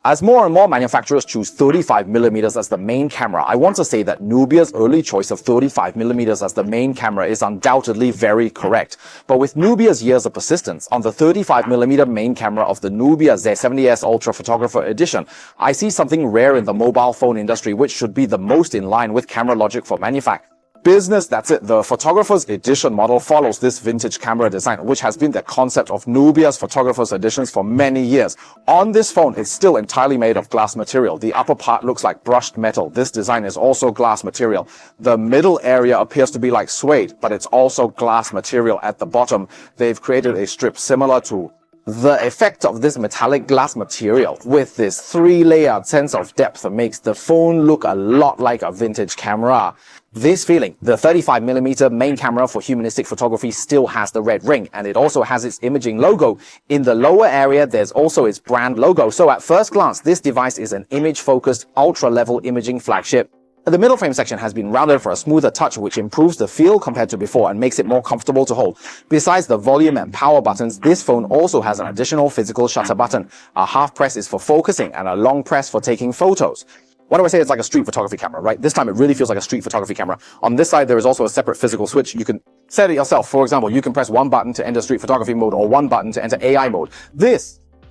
As more and more manufacturers choose 35mm as the main camera, I want to say that Nubia's early choice of 35mm as the main camera is undoubtedly very correct. But with Nubia's years of persistence on the 35mm main camera of the Nubia Z70s Ultra Photographer Edition, I see something rare in the mobile phone industry which should be the most in line with camera logic for manufacturing. Business, that's it. The Photographer's Edition model follows this vintage camera design, which has been the concept of Nubia's Photographer's Editions for many years. On this phone, it's still entirely made of glass material. The upper part looks like brushed metal. This design is also glass material. The middle area appears to be like suede, but it's also glass material at the bottom. They've created a strip similar to the effect of this metallic glass material with this 3-layered sense of depth makes the phone look a lot like a vintage camera. This feeling, the 35mm main camera for humanistic photography still has the red ring, and it also has its imaging logo. In the lower area, there's also its brand logo. So at first glance, this device is an image-focused, ultra-level imaging flagship. The middle frame section has been rounded for a smoother touch, which improves the feel compared to before and makes it more comfortable to hold. Besides the volume and power buttons, this phone also has an additional physical shutter button. A half press is for focusing and a long press for taking photos. Why do I say it's like a street photography camera, right? This time it really feels like a street photography camera. On this side, there is also a separate physical switch. You can set it yourself. For example, you can press one button to enter street photography mode or one button to enter AI mode.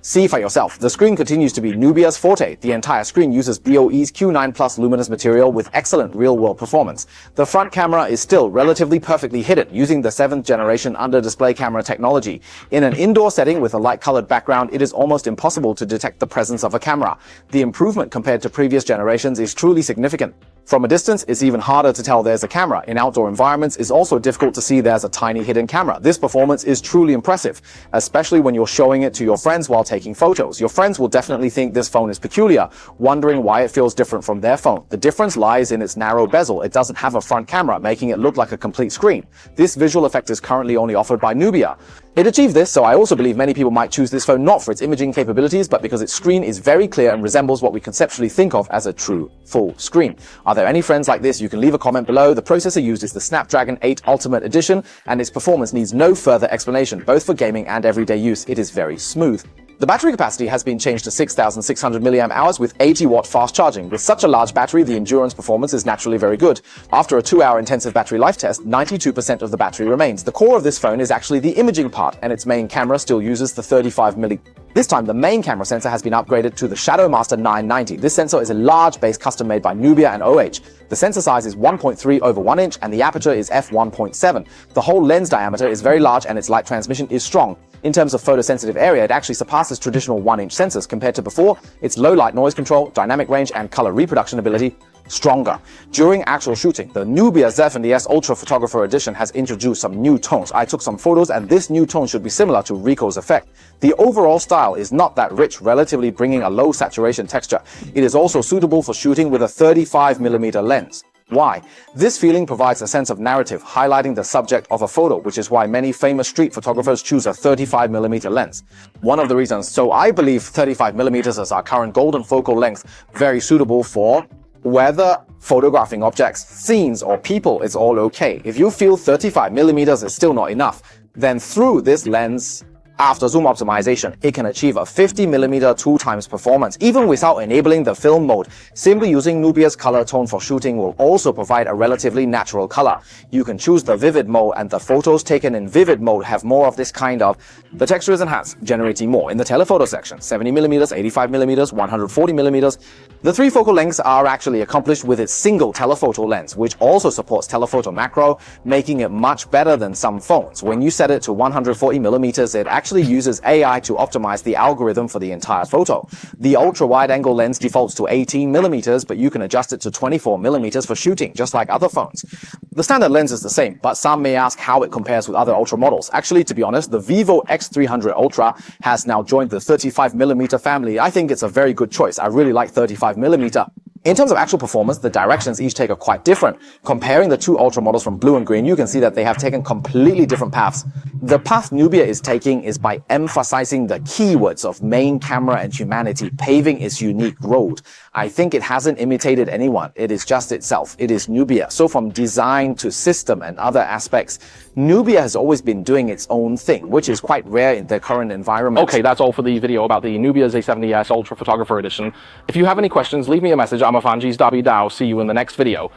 See for yourself. The screen continues to be Nubia's forte. The entire screen uses BOE's Q9 Plus luminous material with excellent real-world performance. The front camera is still relatively perfectly hidden using the 7th generation under-display camera technology. In an indoor setting with a light-colored background, it is almost impossible to detect the presence of a camera. The improvement compared to previous generations is truly significant. From a distance, it's even harder to tell there's a camera. In outdoor environments, it's also difficult to see there's a tiny hidden camera. This performance is truly impressive, especially when you're showing it to your friends while taking photos. Your friends will definitely think this phone is peculiar, wondering why it feels different from their phone. The difference lies in its narrow bezel. It doesn't have a front camera, making it look like a complete screen. This visual effect is currently only offered by Nubia. It achieved this, so I also believe many people might choose this phone not for its imaging capabilities, but because its screen is very clear and resembles what we conceptually think of as a true, full screen. Are there any friends like this? You can leave a comment below. The processor used is the Snapdragon 8 Ultimate Edition, and its performance needs no further explanation, both for gaming and everyday use. It is very smooth. The battery capacity has been changed to 6,600 mAh with 80-watt fast charging. With such a large battery, the endurance performance is naturally very good. After a 2-hour intensive battery life test, 92% of the battery remains. The core of this phone is actually the imaging part, and its main camera still uses the 35mm. This time, the main camera sensor has been upgraded to the Shadowmaster 990. This sensor is a large base custom made by Nubia and OH. The sensor size is 1.3 over 1 inch, and the aperture is f1.7. The whole lens diameter is very large, and its light transmission is strong. In terms of photosensitive area, it actually surpasses traditional 1-inch sensors. Compared to before, its low light noise control, dynamic range, and color reproduction ability stronger. During actual shooting, the Nubia Z70s Ultra Photographer Edition has introduced some new tones. I took some photos, and this new tone should be similar to Ricoh's effect. The overall style is not that rich, relatively bringing a low saturation texture. It is also suitable for shooting with a 35mm lens. Why? This feeling provides a sense of narrative, highlighting the subject of a photo, which is why many famous street photographers choose a 35mm lens. One of the reasons, so I believe 35mm is our current golden focal length, very suitable for whether photographing objects, scenes, or people is all okay. If you feel 35mm is still not enough, then through this lens, after zoom optimization, it can achieve a 50mm 2x performance, even without enabling the film mode. Simply using Nubia's color tone for shooting will also provide a relatively natural color. You can choose the vivid mode, and the photos taken in vivid mode have more of this kind of. The texture is enhanced, generating more. In the telephoto section, 70mm, 85mm, 140mm. The 3 focal lengths are actually accomplished with its single telephoto lens, which also supports telephoto macro, making it much better than some phones. When you set it to 140mm, it actually uses AI to optimize the algorithm for the entire photo. The ultra-wide-angle lens defaults to 18mm, but you can adjust it to 24mm for shooting, just like other phones. The standard lens is the same, but some may ask how it compares with other ultra models. Actually, to be honest, the Vivo X300 Ultra has now joined the 35mm family. I think it's a very good choice. I really like 35mm. In terms of actual performance, the directions each take are quite different. Comparing the two Ultra models from blue and green, you can see that they have taken completely different paths. The path Nubia is taking is by emphasizing the keywords of main camera and humanity, paving its unique road. I think it hasn't imitated anyone. It is just itself. It is Nubia. So from design to system and other aspects, Nubia has always been doing its own thing, which is quite rare in the current environment. Okay, that's all for the video about the Nubia Z70s Ultra Photographer Edition. If you have any questions, leave me a message. I'm a Fanji's Dabi Dao. See you in the next video.